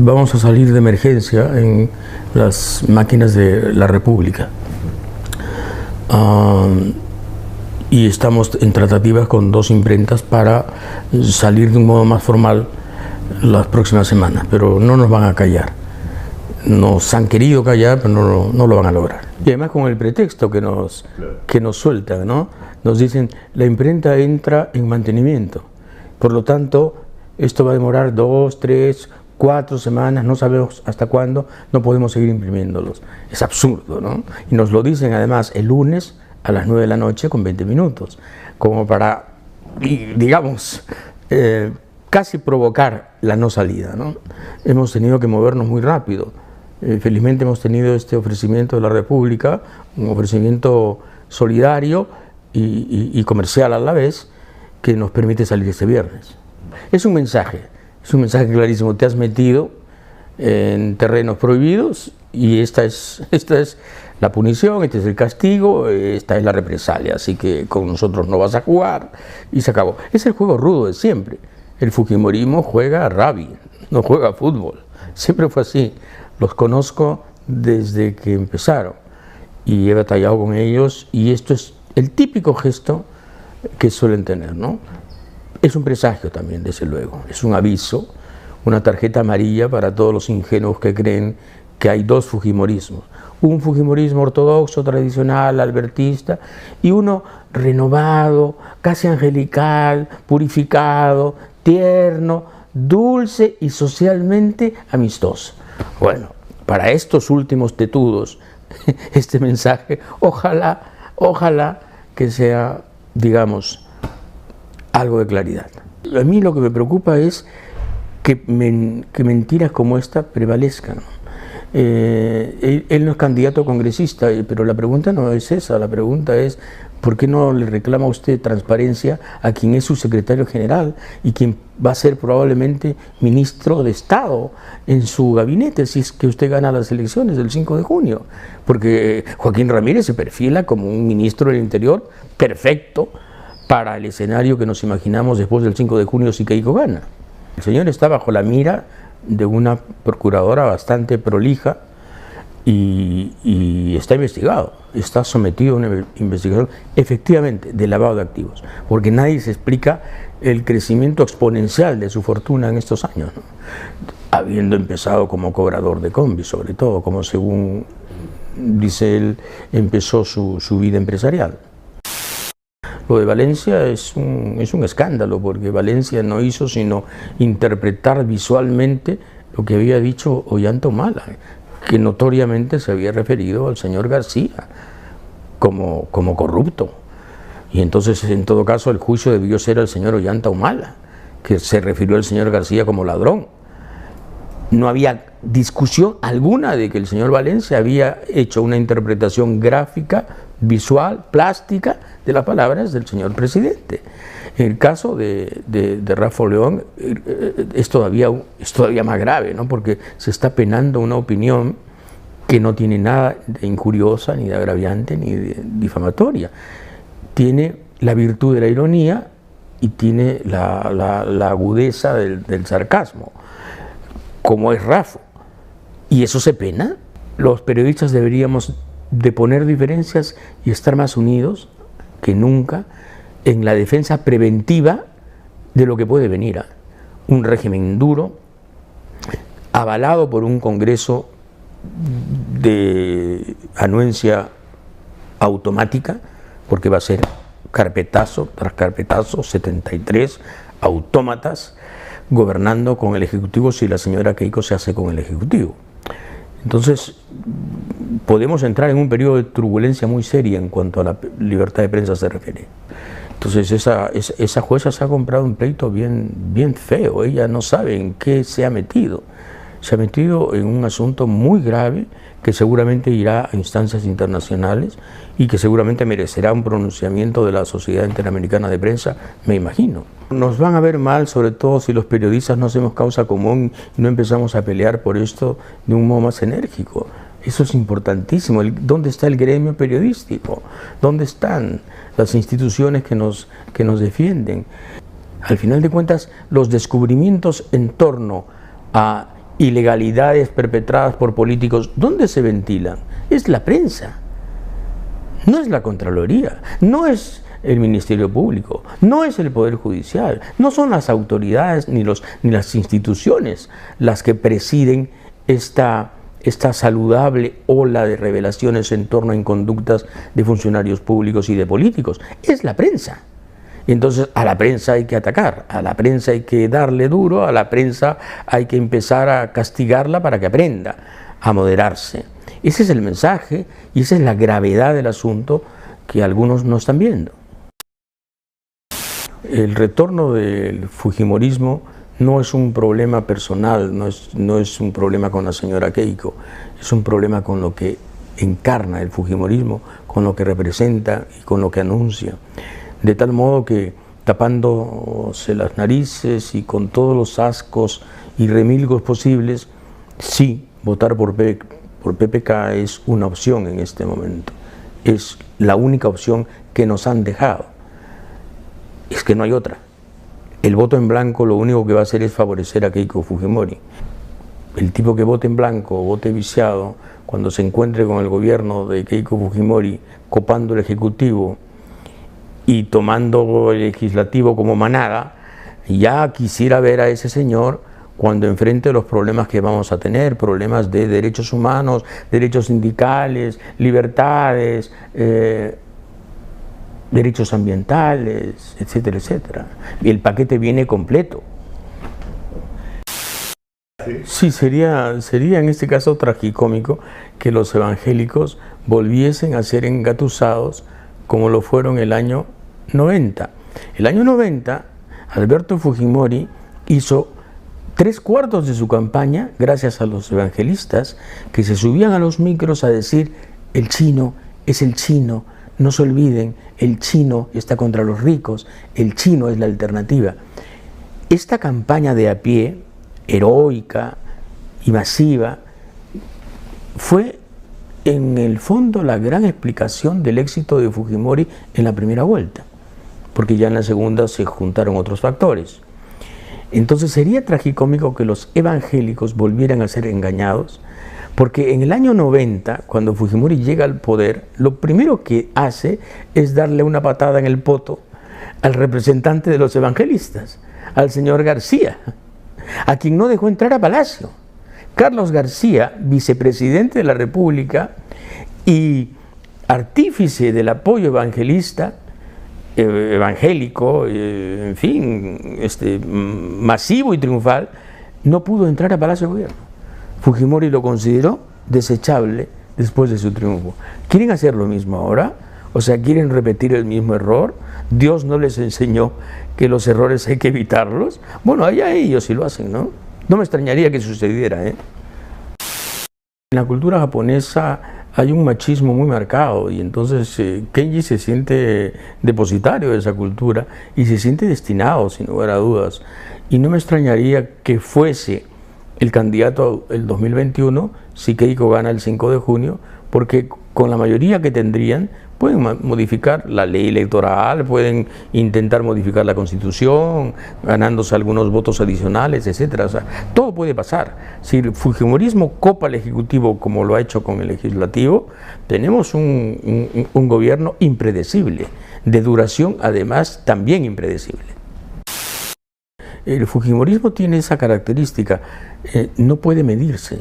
vamos a salir de emergencia en las máquinas de la República. Y estamos en tratativas con 2 imprentas para salir de un modo más formal las próximas semanas, pero no nos van a callar. Nos han querido callar, pero no lo van a lograr. Y además con el pretexto que nos sueltan, ¿no? Nos dicen, la imprenta entra en mantenimiento, por lo tanto, esto va a demorar 2, 3, 4 semanas, no sabemos hasta cuándo, no podemos seguir imprimiéndolos. Es absurdo, ¿no? Y nos lo dicen además el lunes a las 9 de la noche con 20 minutos, como para, digamos, casi provocar la no salida, ¿no? Hemos tenido que movernos muy rápido. Felizmente hemos tenido este ofrecimiento de la República, un ofrecimiento solidario y comercial a la vez, que nos permite salir este viernes. Es un mensaje clarísimo, te has metido en terrenos prohibidos y esta es la punición, este es el castigo, esta es la represalia, así que con nosotros no vas a jugar y se acabó. Es el juego rudo de siempre. El fujimorismo juega a rugby, no juega a fútbol, siempre fue así. Los conozco desde que empezaron y he batallado con ellos y esto es el típico gesto que suelen tener, ¿no? Es un presagio también, desde luego, es un aviso, una tarjeta amarilla para todos los ingenuos que creen que hay 2 fujimorismos. Un fujimorismo ortodoxo, tradicional, albertista, y uno renovado, casi angelical, purificado, tierno, dulce y socialmente amistoso. Bueno, para estos últimos tetudos, este mensaje, ojalá que sea, digamos, algo de claridad. A mí lo que me preocupa es que mentiras como esta prevalezcan. Él no es candidato congresista, pero la pregunta no es esa, la pregunta es ¿por qué no le reclama usted transparencia a quien es su secretario general y quien va a ser probablemente ministro de Estado en su gabinete si es que usted gana las elecciones del 5 de junio? Porque Joaquín Ramírez se perfila como un ministro del Interior perfecto para el escenario que nos imaginamos después del 5 de junio si Keiko gana. El señor está bajo la mira de una procuradora bastante prolija y está investigado, está sometido a una investigación efectivamente de lavado de activos, porque nadie se explica el crecimiento exponencial de su fortuna en estos años, ¿no? Habiendo empezado como cobrador de combi, sobre todo, como según dice él, empezó su vida empresarial. Lo de Valencia es un escándalo, porque Valencia no hizo sino interpretar visualmente lo que había dicho Ollanta Humala, que notoriamente se había referido al señor García como corrupto. Y entonces, en todo caso, el juicio debió ser al señor Ollanta Humala, que se refirió al señor García como ladrón. No había discusión alguna de que el señor Valencia había hecho una interpretación gráfica, visual, plástica de las palabras del señor presidente. En el caso de Rafa León es todavía más grave, ¿no? Porque se está penando una opinión que no tiene nada de injuriosa, ni de agraviante, ni de difamatoria. Tiene la virtud de la ironía y tiene la agudeza del sarcasmo, como es Rafa. Y eso se pena. Los periodistas deberíamos de poner diferencias y estar más unidos que nunca en la defensa preventiva de lo que puede venir. Un régimen duro, avalado por un Congreso de anuencia automática, porque va a ser carpetazo tras carpetazo, 73 autómatas gobernando con el Ejecutivo si la señora Keiko se hace con el Ejecutivo. Entonces, podemos entrar en un periodo de turbulencia muy seria en cuanto a la libertad de prensa se refiere. Entonces, esa jueza se ha comprado un pleito bien feo. Ella no sabe en qué se ha metido. Se ha metido en un asunto muy grave que seguramente irá a instancias internacionales y que seguramente merecerá un pronunciamiento de la Sociedad Interamericana de Prensa, me imagino. Nos van a ver mal, sobre todo si los periodistas no hacemos causa común y no empezamos a pelear por esto de un modo más enérgico. Eso es importantísimo. ¿Dónde está el gremio periodístico? ¿Dónde están las instituciones que nos defienden? Al final de cuentas, los descubrimientos en torno a ilegalidades perpetradas por políticos, ¿dónde se ventilan? Es la prensa, no es la Contraloría, no es el Ministerio Público, no es el Poder Judicial, no son las autoridades ni las instituciones las que presiden esta saludable ola de revelaciones en torno a inconductas de funcionarios públicos y de políticos, es la prensa. Y entonces a la prensa hay que atacar, a la prensa hay que darle duro, a la prensa hay que empezar a castigarla para que aprenda a moderarse. Ese es el mensaje y esa es la gravedad del asunto que algunos no están viendo. El retorno del fujimorismo no es un problema personal, no es un problema con la señora Keiko, es un problema con lo que encarna el fujimorismo, con lo que representa y con lo que anuncia. De tal modo que tapándose las narices y con todos los ascos y remilgos posibles, sí, votar por PPK es una opción en este momento. Es la única opción que nos han dejado. Es que no hay otra. El voto en blanco lo único que va a hacer es favorecer a Keiko Fujimori. El tipo que vote en blanco o vote viciado, cuando se encuentre con el gobierno de Keiko Fujimori copando el Ejecutivo y tomando el Legislativo como manada, ya quisiera ver a ese señor cuando enfrente los problemas que vamos a tener, problemas de derechos humanos, derechos sindicales, libertades, derechos ambientales, etcétera, etcétera. Y el paquete viene completo. Sí, sería en este caso tragicómico que los evangélicos volviesen a ser engatusados como lo fueron el año 90. El año 90, Alberto Fujimori hizo 3/4 de su campaña gracias a los evangelistas que se subían a los micros a decir: el chino es el chino, no se olviden, el chino está contra los ricos, el chino es la alternativa. Esta campaña de a pie, heroica y masiva, fue en el fondo la gran explicación del éxito de Fujimori en la primera vuelta, porque ya en la segunda se juntaron otros factores. Entonces sería tragicómico que los evangélicos volvieran a ser engañados, porque en el año 90, cuando Fujimori llega al poder, lo primero que hace es darle una patada en el poto al representante de los evangelistas, al señor García, a quien no dejó entrar a Palacio. Carlos García, vicepresidente de la República y artífice del apoyo evangelista, evangélico, en fin, masivo y triunfal, no pudo entrar a Palacio de Gobierno. Fujimori lo consideró desechable después de su triunfo. ¿Quieren hacer lo mismo ahora? O sea, ¿quieren repetir el mismo error? ¿Dios no les enseñó que los errores hay que evitarlos? Bueno, allá ellos sí lo hacen, ¿no? No me extrañaría que sucediera, ¿eh? En la cultura japonesa hay un machismo muy marcado y entonces Kenji se siente depositario de esa cultura y se siente destinado, sin lugar a dudas. Y no me extrañaría que fuese el candidato el 2021 si Keiko gana el 5 de junio, porque con la mayoría que tendrían pueden modificar la ley electoral, pueden intentar modificar la Constitución, ganándose algunos votos adicionales, etcétera. O sea, todo puede pasar. Si el fujimorismo copa el Ejecutivo como lo ha hecho con el Legislativo, tenemos un gobierno impredecible, de duración además también impredecible. El fujimorismo tiene esa característica, no puede medirse,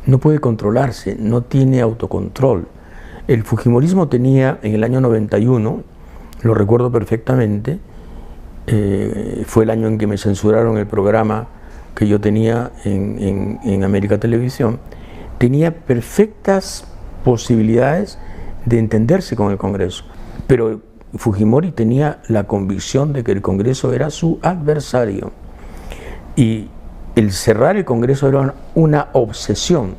no puede controlarse, no tiene autocontrol. El fujimorismo tenía en el año 91, lo recuerdo perfectamente, fue el año en que me censuraron el programa que yo tenía en América Televisión, tenía perfectas posibilidades de entenderse con el Congreso, pero Fujimori tenía la convicción de que el Congreso era su adversario y el cerrar el Congreso era una obsesión.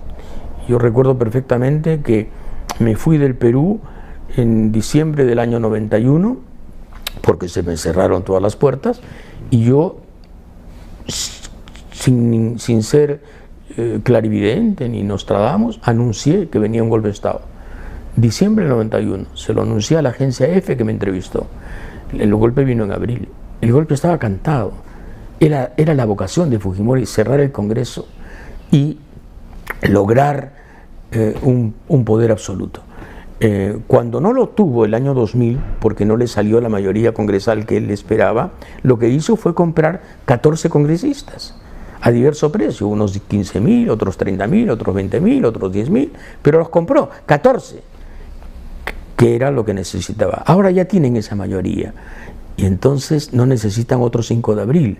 Yo recuerdo perfectamente que me fui del Perú en diciembre del año 91 porque se me cerraron todas las puertas y yo, sin ser clarividente ni Nostradamus, anuncié que venía un golpe de Estado. Diciembre del 91, se lo anuncié a la agencia EFE que me entrevistó. El golpe vino en abril. El golpe estaba cantado. Era la vocación de Fujimori cerrar el Congreso y lograr un poder absoluto. Cuando no lo tuvo el año 2000, porque no le salió la mayoría congresal que él esperaba, lo que hizo fue comprar 14 congresistas a diverso precio, unos 15.000, otros 30.000, otros 20.000, otros 10.000, pero los compró, 14, que era lo que necesitaba. Ahora ya tienen esa mayoría y entonces no necesitan otro 5 de abril,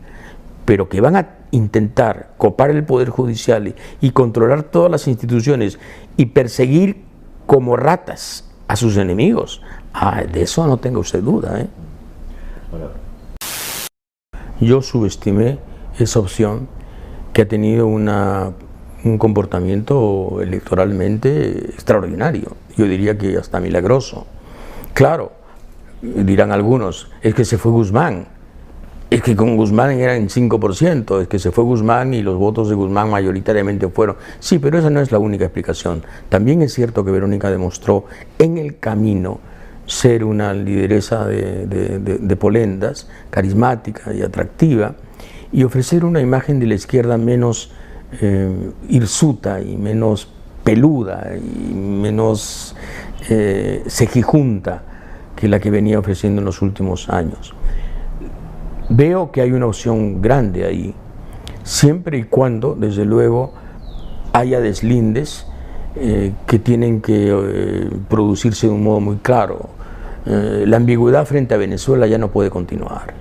pero que van a intentar copar el Poder Judicial y controlar todas las instituciones y perseguir como ratas a sus enemigos. De eso no tenga usted duda, ¿eh? Yo subestimé esa opción, que ha tenido un comportamiento electoralmente extraordinario, yo diría que hasta milagroso. Claro, dirán algunos, es que se fue Guzmán, es que con Guzmán eran 5%, es que se fue Guzmán y los votos de Guzmán mayoritariamente fueron. Sí, pero esa no es la única explicación. También es cierto que Verónica demostró en el camino ser una lideresa de polendas, carismática y atractiva, y ofrecer una imagen de la izquierda menos hirsuta y menos peluda y menos cejijunta que la que venía ofreciendo en los últimos años. Veo que hay una opción grande ahí, siempre y cuando, desde luego, haya deslindes que tienen que producirse de un modo muy claro. La ambigüedad frente a Venezuela ya no puede continuar.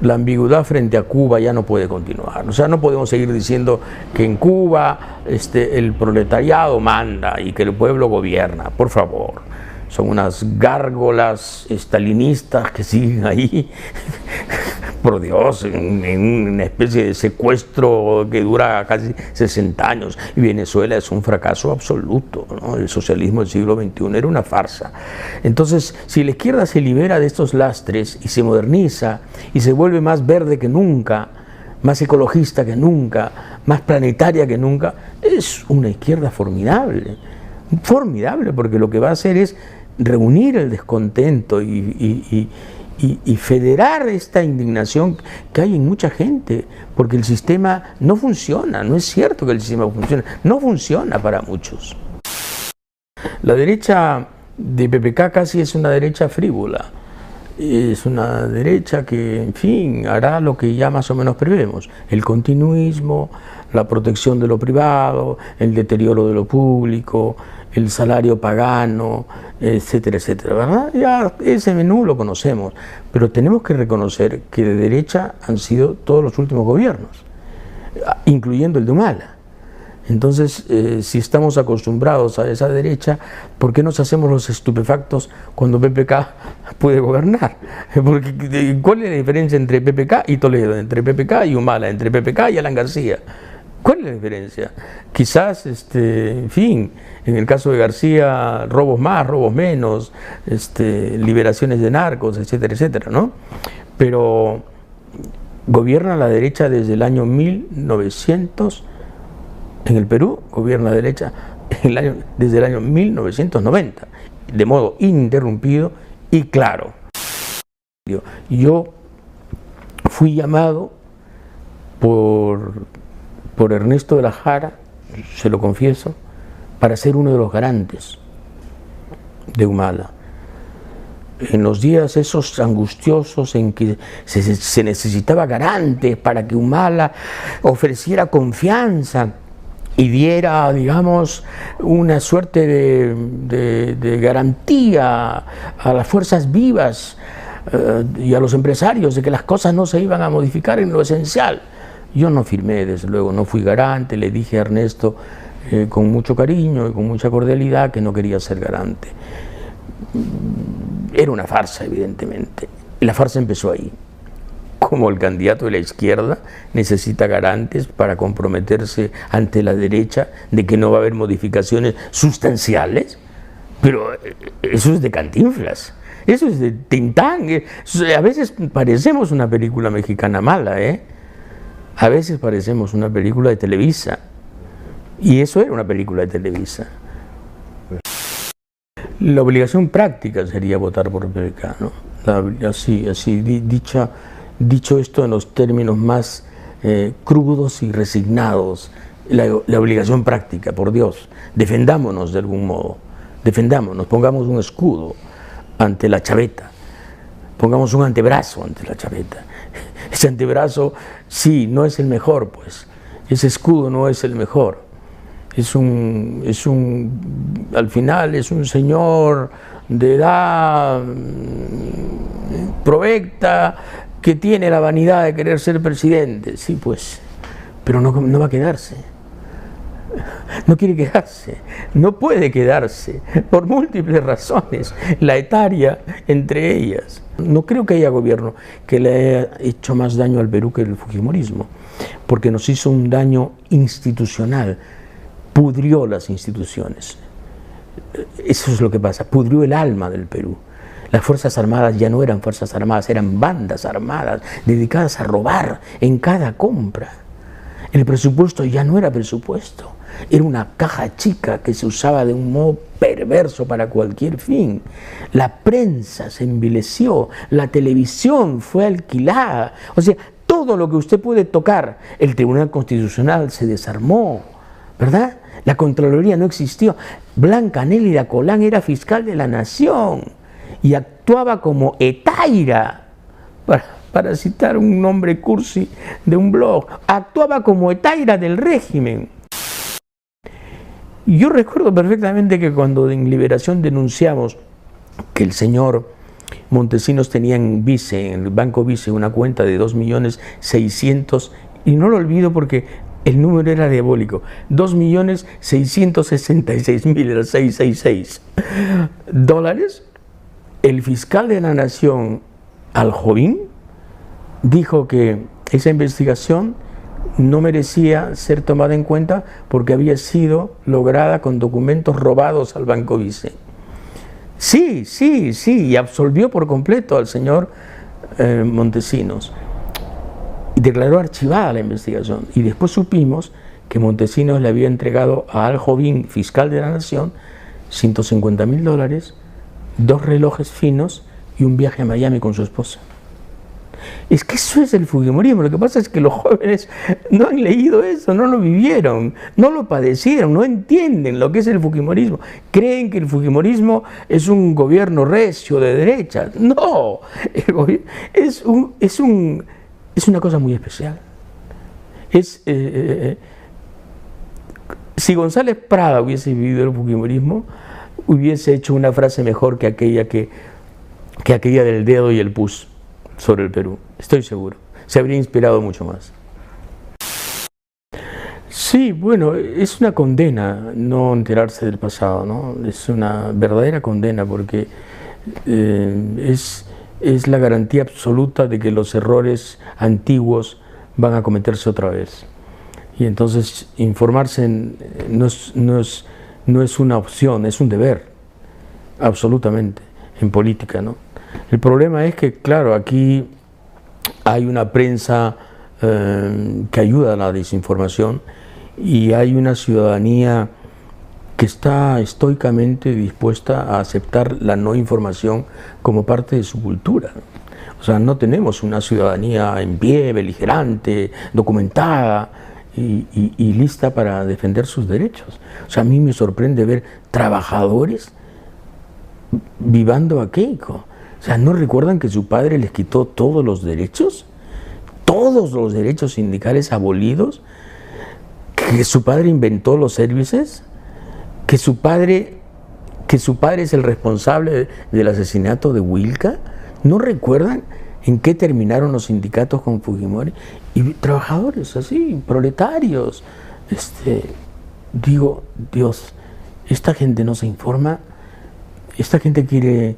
La ambigüedad frente a Cuba ya no puede continuar. O sea, no podemos seguir diciendo que en Cuba el proletariado manda y que el pueblo gobierna. Por favor, son unas gárgolas estalinistas que siguen ahí, por Dios, en una especie de secuestro que dura casi 60 años. Y Venezuela es un fracaso absoluto, ¿no? El socialismo del siglo XXI era una farsa. Entonces, si la izquierda se libera de estos lastres y se moderniza y se vuelve más verde que nunca, más ecologista que nunca, más planetaria que nunca, es una izquierda formidable. Formidable, porque lo que va a hacer es reunir el descontento y federar esta indignación que hay en mucha gente, porque el sistema no funciona. No es cierto que el sistema funcione, no funciona para muchos. La derecha de PPK casi es una derecha frívola, es una derecha que, en fin, hará lo que ya más o menos prevemos: el continuismo, la protección de lo privado, el deterioro de lo público, el salario pagano, etcétera, etcétera, ¿verdad? Ya ese menú lo conocemos, pero tenemos que reconocer que de derecha han sido todos los últimos gobiernos, incluyendo el de Humala. Entonces, si estamos acostumbrados a esa derecha, ¿por qué nos hacemos los estupefactos cuando PPK puede gobernar? Porque, ¿cuál es la diferencia entre PPK y Toledo, entre PPK y Humala, entre PPK y Alan García? ¿Cuál es la diferencia? Quizás, en fin, en el caso de García, robos más, robos menos, liberaciones de narcos, etcétera, etcétera, ¿no? Pero gobierna la derecha desde el año 1900, en el Perú gobierna la derecha desde el año 1990, de modo ininterrumpido y claro. Yo fui llamado por Ernesto de la Jara, se lo confieso, para ser uno de los garantes de Humala. En los días esos angustiosos en que se necesitaba garantes para que Humala ofreciera confianza y diera, digamos, una suerte de garantía a las fuerzas vivas y a los empresarios de que las cosas no se iban a modificar en lo esencial. Yo no firmé, desde luego, no fui garante, le dije a Ernesto con mucho cariño y con mucha cordialidad que no quería ser garante. Era una farsa, evidentemente, y la farsa empezó ahí. Como el candidato de la izquierda necesita garantes para comprometerse ante la derecha de que no va a haber modificaciones sustanciales, pero eso es de Cantinflas, eso es de Tintán. A veces parecemos una película mexicana mala, a veces parecemos una película de Televisa, y eso era una película de Televisa. La obligación práctica sería votar por PPK, ¿no? Dicho esto en los términos más crudos y resignados la obligación práctica, por Dios. Defendámonos de algún modo, defendámonos, pongamos un escudo ante la chaveta, pongamos un antebrazo ante la chaveta. Ese antebrazo, sí, no es el mejor, pues, ese escudo no es el mejor. Al final es un señor de edad provecta que tiene la vanidad de querer ser presidente, sí, pues, pero no va a quedarse. No quiere quedarse, no puede quedarse, por múltiples razones, la etaria entre ellas. No creo que haya gobierno que le haya hecho más daño al Perú que el fujimorismo, porque nos hizo un daño institucional, pudrió las instituciones. Eso es lo que pasa, pudrió el alma del Perú. Las Fuerzas Armadas ya no eran Fuerzas Armadas, eran bandas armadas dedicadas a robar en cada compra. El presupuesto ya no era presupuesto, era una caja chica que se usaba de un modo perverso para cualquier fin. La prensa se envileció, la televisión fue alquilada, o sea, todo lo que usted puede tocar, el Tribunal Constitucional se desarmó, ¿verdad? La Contraloría no existió. Blanca Nélida Colán era fiscal de la Nación y actuaba como etaira, para citar un nombre cursi de un blog, actuaba como etaira del régimen. Yo recuerdo perfectamente que cuando en Liberación denunciamos que el señor Montesinos tenía en Vice, en el Banco Vice, una cuenta de 2.600.000, y no lo olvido porque el número era diabólico, 2.666.000, era 666 dólares. El fiscal de la Nación, Aljovín, dijo que esa investigación no merecía ser tomada en cuenta porque había sido lograda con documentos robados al Banco Vice. Sí, y absolvió por completo al señor Montesinos. Y declaró archivada la investigación. Y después supimos que Montesinos le había entregado a Aljovín, fiscal de la Nación, $150.000, 2 relojes finos y un viaje a Miami con su esposa. Es que eso es el fujimorismo. Lo que pasa es que los jóvenes no han leído eso, no lo vivieron, no lo padecieron, no entienden lo que es el fujimorismo. Creen que el fujimorismo es un gobierno recio de derecha. No, es una cosa muy especial. Si González Prada hubiese vivido el fujimorismo, hubiese hecho una frase mejor que aquella del dedo y el pus sobre el Perú, estoy seguro. Se habría inspirado mucho más. Sí, bueno, es una condena no enterarse del pasado, ¿no? Es una verdadera condena porque es la garantía absoluta de que los errores antiguos van a cometerse otra vez. Y entonces informarse no es una opción, es un deber, absolutamente, en política, ¿no? El problema es que, claro, aquí hay una prensa que ayuda a la desinformación y hay una ciudadanía que está estoicamente dispuesta a aceptar la no información como parte de su cultura. O sea, no tenemos una ciudadanía en pie, beligerante, documentada y lista para defender sus derechos. O sea, a mí me sorprende ver trabajadores vivando a Keiko. O sea, ¿no recuerdan que su padre les quitó todos los derechos? Todos los derechos sindicales abolidos, que su padre inventó los servicios, que su padre es el responsable del asesinato de Wilca. ¿No recuerdan en qué terminaron los sindicatos con Fujimori? Y trabajadores así, proletarios. Digo, Dios, esta gente no se informa, esta gente quiere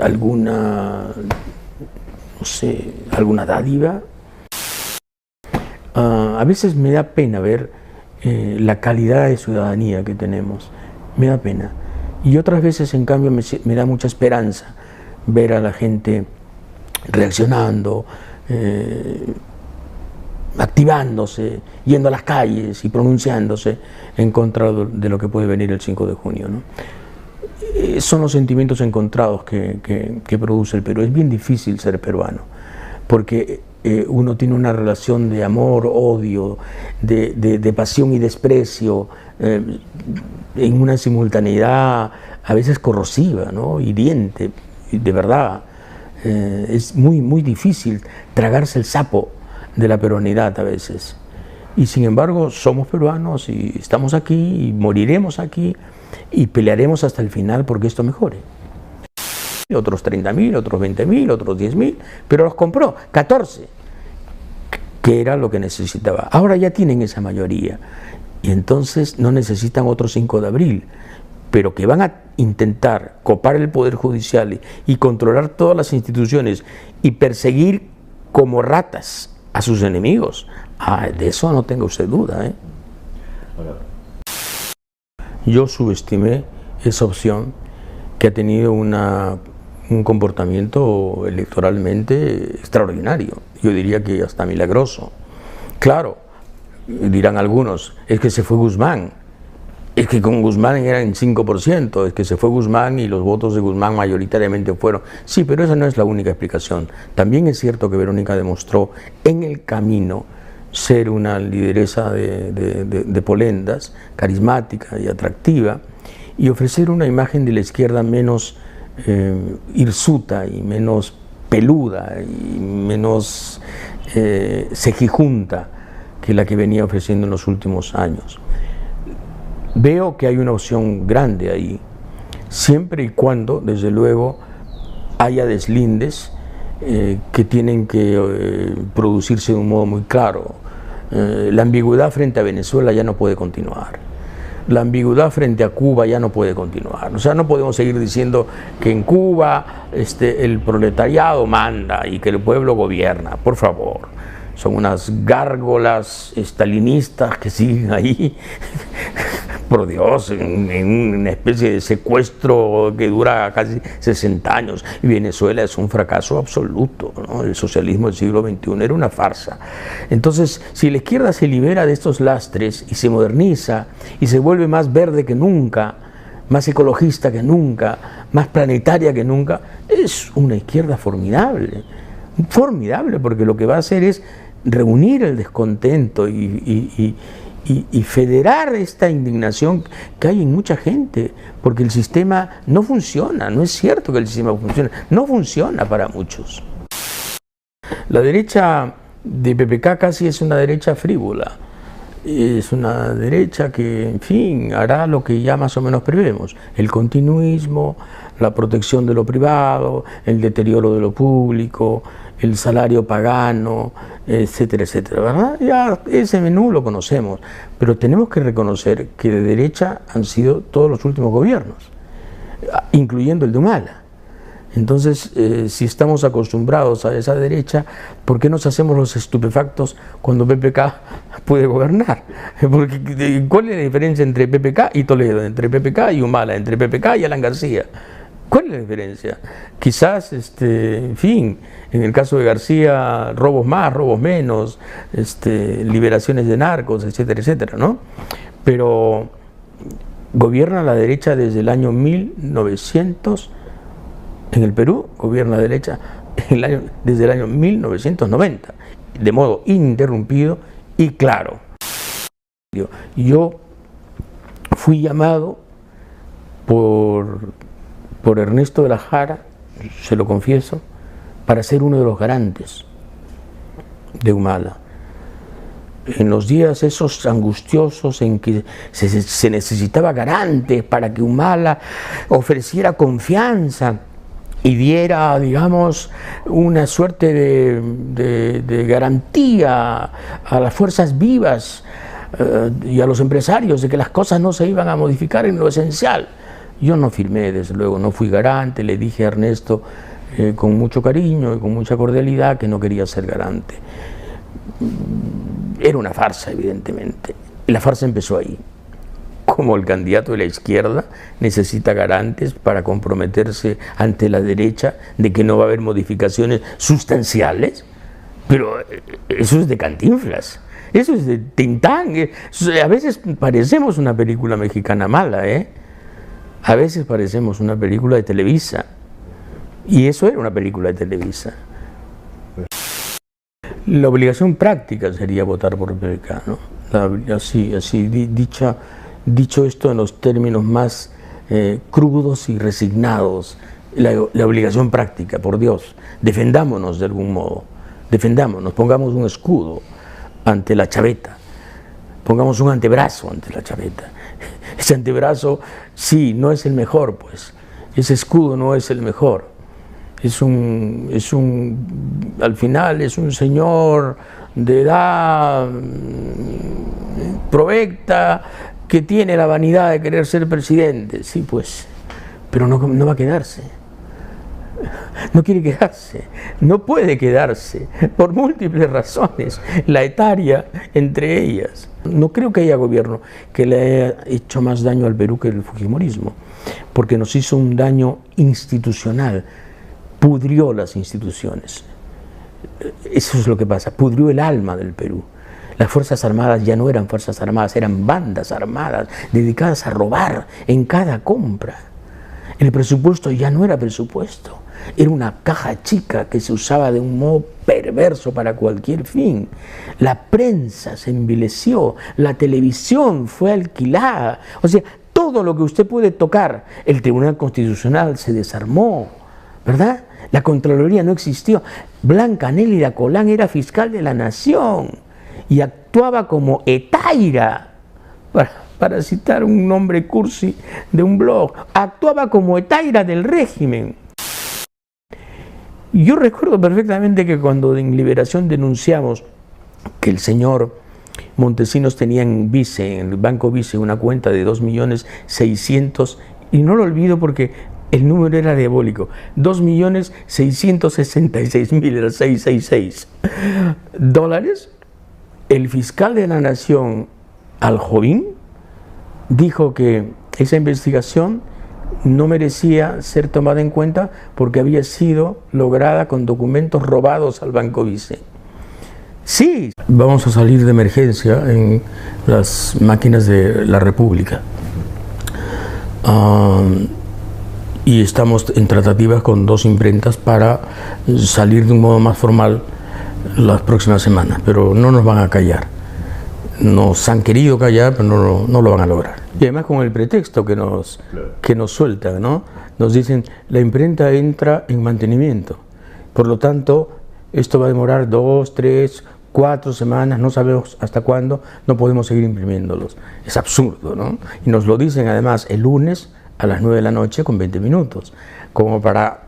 alguna, no sé, alguna dádiva. A veces me da pena ver la calidad de ciudadanía que tenemos, me da pena. Y otras veces, en cambio, me da mucha esperanza ver a la gente reaccionando, activándose, yendo a las calles y pronunciándose en contra de lo que puede venir el 5 de junio, ¿no? Son los sentimientos encontrados que produce el Perú. Es bien difícil ser peruano, porque uno tiene una relación de amor, odio, de pasión y desprecio, en una simultaneidad a veces corrosiva, ¿no? Hiriente, de verdad. Es muy difícil tragarse el sapo de la peruanidad a veces. Y sin embargo somos peruanos y estamos aquí y moriremos aquí y pelearemos hasta el final porque esto mejore. Otros 30.000, otros 20.000, otros 10.000, pero los compró 14, que era lo que necesitaba. Ahora ya tienen esa mayoría y entonces no necesitan otro 5 de abril, pero que van a intentar copar el Poder Judicial y controlar todas las instituciones y perseguir como ratas a sus enemigos. De eso no tenga usted duda, ¿eh? Yo subestimé esa opción, que ha tenido un comportamiento electoralmente extraordinario, yo diría que hasta milagroso. Claro, dirán algunos, es que se fue Guzmán, es que con Guzmán eran 5%, es que se fue Guzmán y los votos de Guzmán mayoritariamente fueron. Sí, pero esa no es la única explicación. También es cierto que Verónica demostró en el camino ser una lideresa de polendas, carismática y atractiva, y ofrecer una imagen de la izquierda menos hirsuta y menos peluda y menos cejijunta que la que venía ofreciendo en los últimos años. Veo que hay una opción grande ahí, siempre y cuando, desde luego, haya deslindes que tienen que producirse de un modo muy claro. La ambigüedad frente a Venezuela ya no puede continuar. La ambigüedad frente a Cuba ya no puede continuar. O sea, no podemos seguir diciendo que en Cuba el proletariado manda y que el pueblo gobierna. Por favor. Son unas gárgolas estalinistas que siguen ahí, por Dios, en una especie de secuestro que dura casi 60 años. Y Venezuela es un fracaso absoluto, ¿no? El socialismo del siglo XXI era una farsa. Entonces, si la izquierda se libera de estos lastres y se moderniza y se vuelve más verde que nunca, más ecologista que nunca, más planetaria que nunca, es una izquierda formidable. Formidable, porque lo que va a hacer es reunir el descontento y federar esta indignación que hay en mucha gente, porque el sistema no funciona. No es cierto que el sistema funcione, no funciona para muchos. La derecha de PPK casi es una derecha frívola, es una derecha que, en fin, hará lo que ya más o menos prevemos: el continuismo, la protección de lo privado, el deterioro de lo público, el salario pagano, etcétera, etcétera, ¿verdad? Ya ese menú lo conocemos, pero tenemos que reconocer que de derecha han sido todos los últimos gobiernos, incluyendo el de Humala. Entonces, si estamos acostumbrados a esa derecha, ¿por qué nos hacemos los estupefactos cuando PPK puede gobernar? Porque, ¿cuál es la diferencia entre PPK y Toledo, entre PPK y Humala, entre PPK y Alan García? ¿Cuál es la diferencia? Quizás, en fin, en el caso de García, robos más, robos menos, liberaciones de narcos, etcétera, etcétera, ¿no? Pero gobierna la derecha desde el año 1900, en el Perú gobierna la derecha desde el año 1990, de modo ininterrumpido y claro. Yo fui llamado por Ernesto de la Jara, se lo confieso, para ser uno de los garantes de Humala. En los días esos angustiosos en que se necesitaba garantes para que Humala ofreciera confianza y diera, digamos, una suerte de garantía a las fuerzas vivas y a los empresarios de que las cosas no se iban a modificar en lo esencial. Yo no firmé, desde luego, no fui garante, le dije a Ernesto con mucho cariño y con mucha cordialidad que no quería ser garante. Era una farsa, evidentemente, y la farsa empezó ahí. Como el candidato de la izquierda necesita garantes para comprometerse ante la derecha de que no va a haber modificaciones sustanciales, pero eso es de Cantinflas, eso es de Tintán. A veces parecemos una película mexicana mala, ¿eh? A veces parecemos una película de Televisa, y eso era una película de Televisa. La obligación práctica sería votar por PPK, ¿no? Dicho esto en los términos más crudos y resignados, la obligación práctica, por Dios, defendámonos de algún modo, defendámonos, pongamos un escudo ante la chaveta, pongamos un antebrazo ante la chaveta. Ese antebrazo, sí, no es el mejor, pues, ese escudo no es el mejor. Al final es un señor de edad provecta que tiene la vanidad de querer ser presidente, sí, pues, pero no va a quedarse. No quiere quedarse, no puede quedarse, por múltiples razones, la etaria entre ellas. No creo que haya gobierno que le haya hecho más daño al Perú que el fujimorismo, porque nos hizo un daño institucional, pudrió las instituciones. Eso es lo que pasa, pudrió el alma del Perú. Las Fuerzas Armadas ya no eran Fuerzas Armadas, eran bandas armadas dedicadas a robar en cada compra. El presupuesto ya no era presupuesto, era una caja chica que se usaba de un modo perverso para cualquier fin. La prensa se envileció, la televisión fue alquilada, o sea, todo lo que usted puede tocar, el Tribunal Constitucional se desarmó, ¿verdad? La Contraloría no existió. Blanca Nélida Colán era fiscal de la Nación y actuaba como etaira, para citar un nombre cursi de un blog, actuaba como etaira del régimen. Yo recuerdo perfectamente que cuando en Liberación denunciamos que el señor Montesinos tenía en el Banco Vice, una cuenta de 2.600.000, y no lo olvido porque el número era diabólico, 2.666.000, era 666 dólares. El fiscal de la Nación, Aljovín, dijo que esa investigación no merecía ser tomada en cuenta porque había sido lograda con documentos robados al Banco Vice. Sí, vamos a salir de emergencia en las máquinas de la República. Y estamos en tratativas con 2 imprentas para salir de un modo más formal las próximas semanas, pero no nos van a callar. Nos han querido callar, pero no lo van a lograr. Y además con el pretexto que nos sueltan, ¿no? Nos dicen, la imprenta entra en mantenimiento. Por lo tanto, esto va a demorar 2, 3, 4 semanas, no sabemos hasta cuándo, no podemos seguir imprimiéndolos. Es absurdo, ¿no? Y nos lo dicen además el lunes a las 9 de la noche con 20 minutos, como para,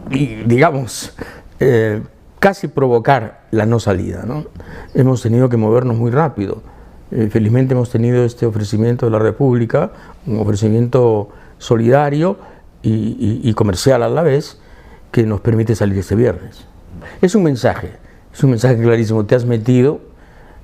digamos, casi provocar la no salida, ¿no? Hemos tenido que movernos muy rápido. Felizmente hemos tenido este ofrecimiento de la República, un ofrecimiento solidario y comercial a la vez, que nos permite salir este viernes. Es un mensaje clarísimo, te has metido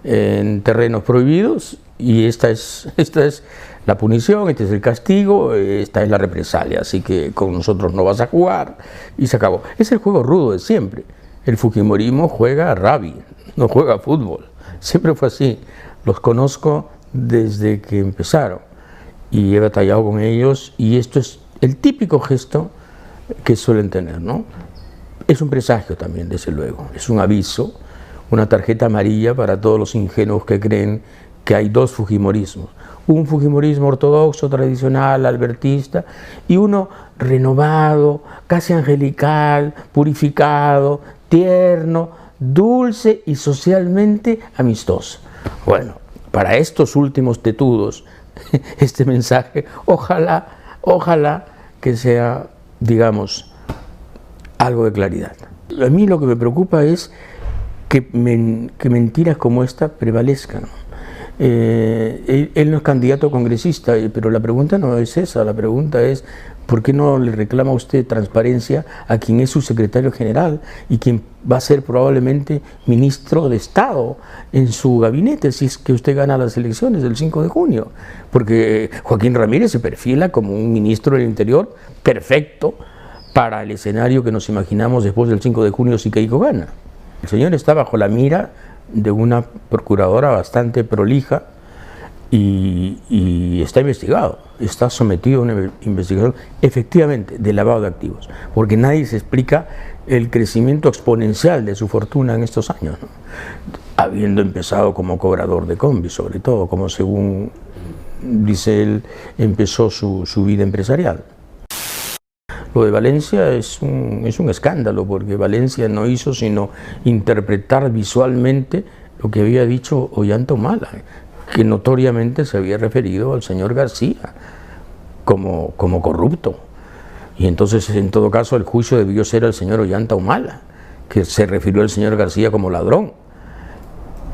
en terrenos prohibidos y esta es la punición, este es el castigo, esta es la represalia, así que con nosotros no vas a jugar y se acabó. Es el juego rudo de siempre. El fujimorismo juega a rugby, no juega a fútbol, siempre fue así. Los conozco desde que empezaron y he batallado con ellos y esto es el típico gesto que suelen tener, ¿no? Es un presagio también, desde luego, es un aviso, una tarjeta amarilla para todos los ingenuos que creen que hay 2 fujimorismos. Un fujimorismo ortodoxo, tradicional, albertista, y uno renovado, casi angelical, purificado, tierno, dulce y socialmente amistoso. Bueno, para estos últimos tetudos, este mensaje, ojalá que sea, digamos, algo de claridad. A mí lo que me preocupa es que mentiras como esta prevalezcan. Él no es candidato congresista, pero la pregunta no es esa, la pregunta es ¿por qué no le reclama usted transparencia a quien es su secretario general y quien va a ser probablemente ministro de Estado en su gabinete si es que usted gana las elecciones del 5 de junio? Porque Joaquín Ramírez se perfila como un ministro del Interior perfecto para el escenario que nos imaginamos después del 5 de junio si Keiko gana. El señor está bajo la mira de una procuradora bastante prolija y está investigado, está sometido a una investigación efectivamente de lavado de activos, porque nadie se explica el crecimiento exponencial de su fortuna en estos años, ¿no? Habiendo empezado como cobrador de combi, sobre todo, como según dice él, empezó su vida empresarial. Lo de Valencia es un escándalo, porque Valencia no hizo sino interpretar visualmente lo que había dicho Ollanta Humala, que notoriamente se había referido al señor García como corrupto. Y entonces, en todo caso, el juicio debió ser al señor Ollanta Humala, que se refirió al señor García como ladrón.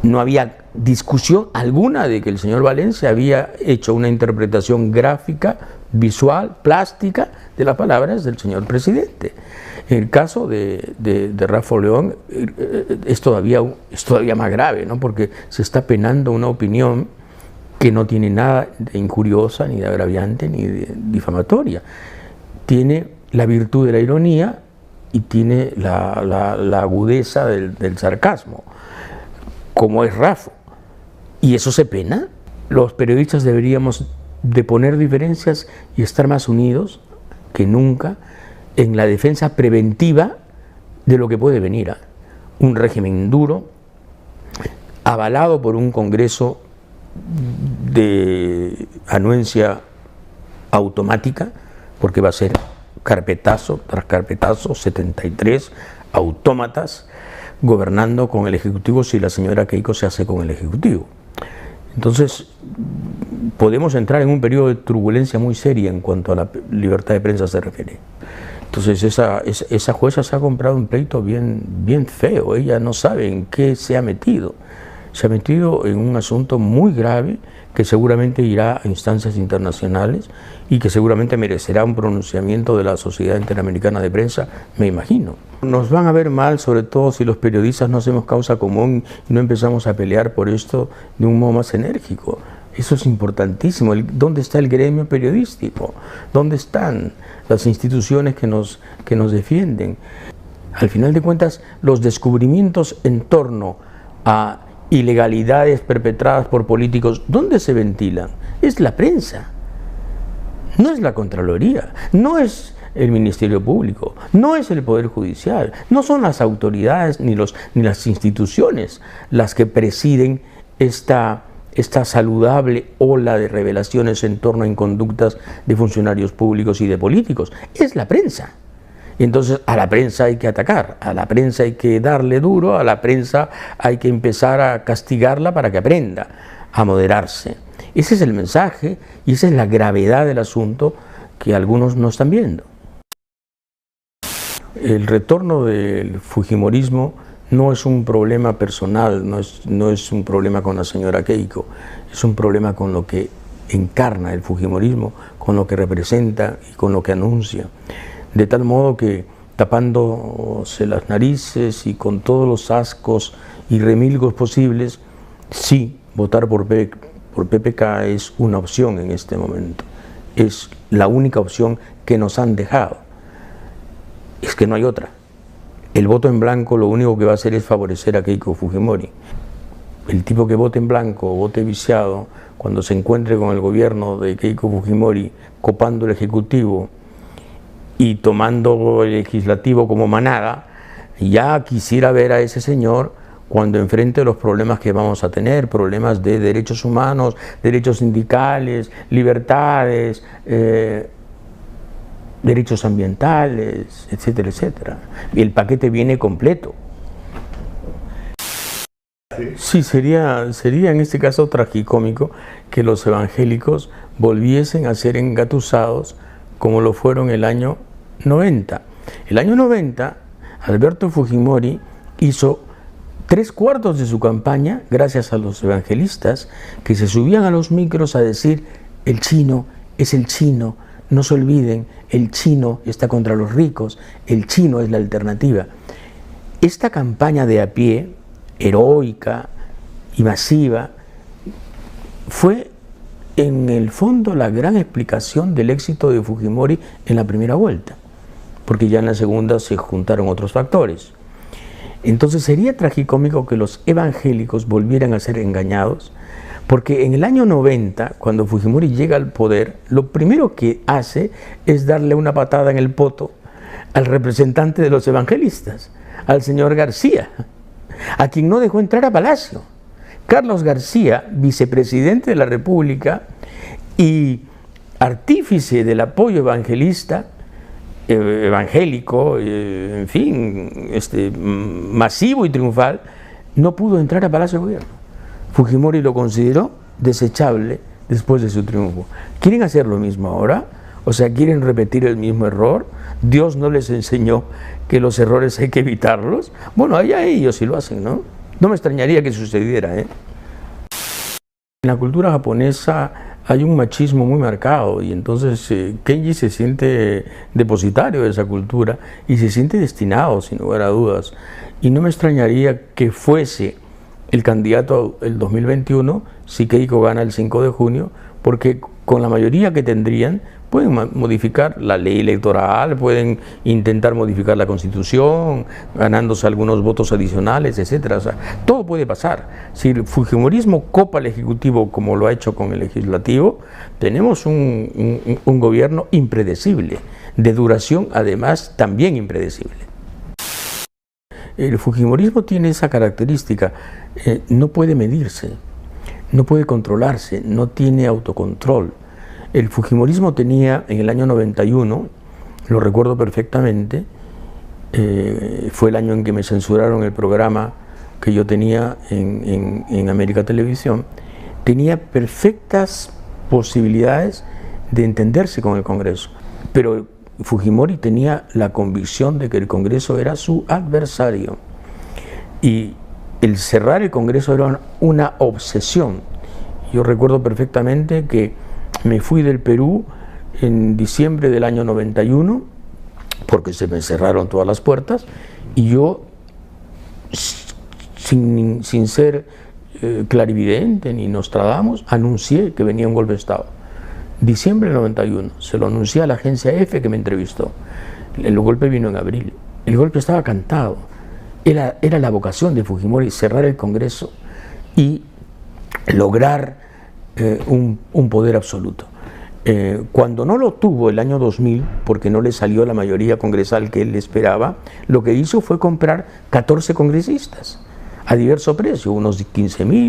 No había discusión alguna de que el señor Valencia había hecho una interpretación gráfica, visual, plástica de las palabras del señor presidente. En el caso de Rafa León es todavía más grave, ¿no? Porque se está penando una opinión que no tiene nada de injuriosa, ni de agraviante, ni de difamatoria. Tiene la virtud de la ironía y tiene la agudeza del sarcasmo, como es Rafa. Y eso se pena. Los periodistas deberíamos de poner diferencias y estar más unidos que nunca en la defensa preventiva de lo que puede venir. Un régimen duro, avalado por un Congreso de anuencia automática, porque va a ser carpetazo tras carpetazo, 73 autómatas gobernando con el Ejecutivo si la señora Keiko se hace con el Ejecutivo. Entonces, podemos entrar en un periodo de turbulencia muy seria en cuanto a la libertad de prensa se refiere. Entonces, esa jueza se ha comprado un pleito bien feo. Ella no sabe en qué se ha metido. Se ha metido en un asunto muy grave que seguramente irá a instancias internacionales y que seguramente merecerá un pronunciamiento de la Sociedad Interamericana de Prensa, me imagino. Nos van a ver mal, sobre todo si los periodistas no hacemos causa común y no empezamos a pelear por esto de un modo más enérgico. Eso es importantísimo. ¿Dónde está el gremio periodístico? ¿Dónde están las instituciones que nos defienden? Al final de cuentas, los descubrimientos en torno a ilegalidades perpetradas por políticos, ¿dónde se ventilan? Es la prensa, no es la Contraloría, no es el Ministerio Público, no es el Poder Judicial, no son las autoridades ni las instituciones las que presiden esta saludable ola de revelaciones en torno a inconductas de funcionarios públicos y de políticos, es la prensa. Y entonces a la prensa hay que atacar, a la prensa hay que darle duro, a la prensa hay que empezar a castigarla para que aprenda a moderarse. Ese es el mensaje y esa es la gravedad del asunto que algunos no están viendo. El retorno del fujimorismo no es un problema personal, no es un problema con la señora Keiko, es un problema con lo que encarna el fujimorismo, con lo que representa y con lo que anuncia. De tal modo que, tapándose las narices y con todos los ascos y remilgos posibles, sí, votar por PPK es una opción en este momento. Es la única opción que nos han dejado. Es que no hay otra. El voto en blanco lo único que va a hacer es favorecer a Keiko Fujimori. El tipo que vote en blanco o vote viciado, cuando se encuentre con el gobierno de Keiko Fujimori copando el Ejecutivo y tomando el legislativo como manada, ya quisiera ver a ese señor cuando enfrente los problemas que vamos a tener, problemas de derechos humanos, derechos sindicales, libertades, derechos ambientales, etcétera, etcétera. Y el paquete viene completo. Sí, sería en este caso tragicómico que los evangélicos volviesen a ser engatusados como lo fueron el año 90. El año 90, Alberto Fujimori hizo 3/4 de su campaña gracias a los evangelistas que se subían a los micros a decir: el chino es el chino, no se olviden, el chino está contra los ricos, el chino es la alternativa. Esta campaña de a pie, heroica y masiva, fue en el fondo la gran explicación del éxito de Fujimori en la primera vuelta, porque ya en la segunda se juntaron otros factores. Entonces sería tragicómico que los evangélicos volvieran a ser engañados Porque en el año 90, cuando Fujimori llega al poder, lo primero que hace es darle una patada en el poto al representante de los evangelistas, al señor García, a quien no dejó entrar a Palacio. Carlos García, vicepresidente de la República y artífice del apoyo evangelista, evangélico, en fin, masivo y triunfal, no pudo entrar a Palacio de Gobierno. Fujimori lo consideró desechable después de su triunfo. ¿Quieren hacer lo mismo ahora? O sea, ¿quieren repetir el mismo error? ¿Dios no les enseñó que los errores hay que evitarlos? Bueno, allá ellos sí lo hacen, ¿no? No me extrañaría que sucediera, ¿eh? En la cultura japonesa hay un machismo muy marcado y entonces Kenji se siente depositario de esa cultura y se siente destinado, sin lugar a dudas. Y no me extrañaría que fuese el candidato el 2021 si Keiko gana el 5 de junio, porque con la mayoría que tendrían pueden modificar la ley electoral, pueden intentar modificar la Constitución, ganándose algunos votos adicionales, etcétera. O sea, todo puede pasar. Si el fujimorismo copa el Ejecutivo como lo ha hecho con el Legislativo, tenemos un gobierno impredecible, de duración además también impredecible. El fujimorismo tiene esa característica, no puede medirse, no puede controlarse, no tiene autocontrol. El fujimorismo tenía en el año 91, lo recuerdo perfectamente, fue el año en que me censuraron el programa que yo tenía en América Televisión, tenía perfectas posibilidades de entenderse con el Congreso, pero Fujimori tenía la convicción de que el Congreso era su adversario y el cerrar el Congreso era una obsesión. Yo recuerdo perfectamente que me fui del Perú en diciembre del año 91 porque se me cerraron todas las puertas y yo, sin ser clarividente ni Nostradamus, anuncié que venía un golpe de Estado. Diciembre del 91, se lo anuncié a la agencia EFE que me entrevistó. El golpe vino en abril. El golpe estaba cantado. Era la vocación de Fujimori, cerrar el Congreso y lograr un poder absoluto. Cuando no lo tuvo el año 2000, porque no le salió la mayoría congresal que él esperaba, lo que hizo fue comprar 14 congresistas a diverso precio, unos 15.000.